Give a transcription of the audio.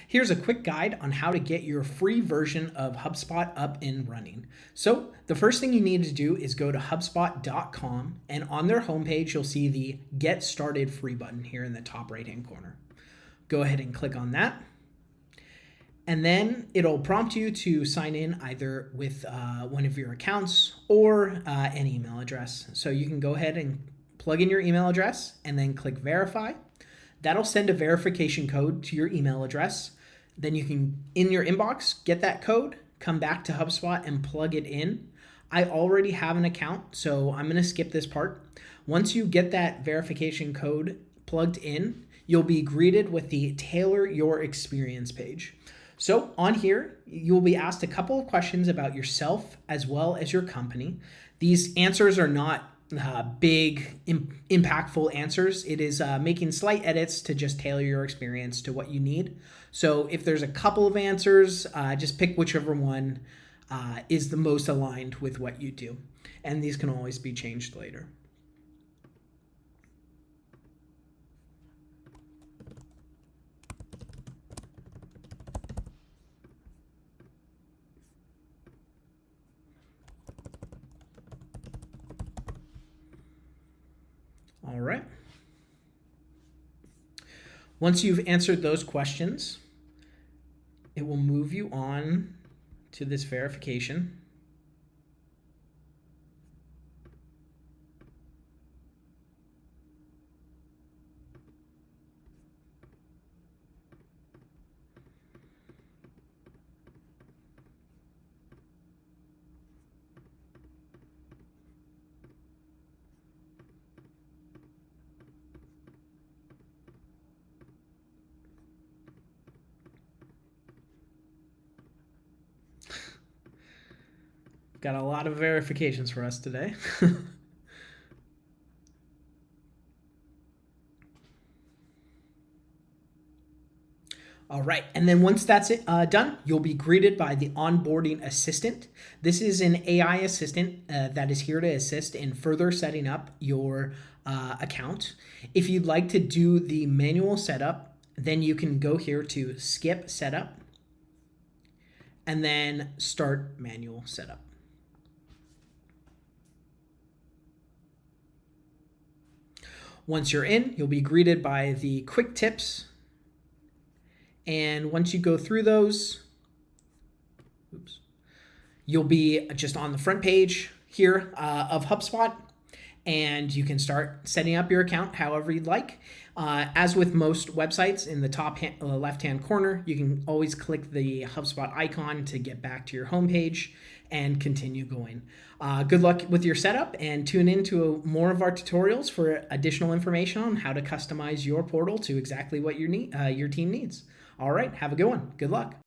Here's a quick guide on how to get your free version of HubSpot up and running. So the first thing you need to do is go to HubSpot.com, and on their homepage, you'll see the Get Started Free button here in the top right-hand corner. Go ahead and click on that. And then it'll prompt you to sign in either with one of your accounts or an email address. So you can go ahead and plug in your email address and then click Verify. That'll send a verification code to your email address. Then you can, in your inbox, get that code, come back to HubSpot and plug it in. I already have an account, so I'm going to skip this part. Once you get that verification code plugged in, you'll be greeted with the Tailor Your Experience page. So on here, you'll be asked a couple of questions about yourself as well as your company. These answers are not big, impactful answers. It is making slight edits to just tailor your experience to what you need. So if there's a couple of answers, just pick whichever one is the most aligned with what you do. And these can always be changed later. All right. Once you've answered those questions, it will move you on to this verification. Got a lot of verifications for us today. All right, and then once that's done, you'll be greeted by the onboarding assistant. This is an AI assistant that is here to assist in further setting up your account. If you'd like to do the manual setup, then you can go here to Skip Setup and then Start Manual Setup. Once you're in, you'll be greeted by the quick tips. And once you go through those, you'll be just on the front page here of HubSpot, and you can start setting up your account however you'd like. As with most websites, in the top left-hand corner, you can always click the HubSpot icon to get back to your homepage and continue going. Good luck with your setup, and tune in to more of our tutorials for additional information on how to customize your portal to exactly what your team needs. All right, have a good one. Good luck.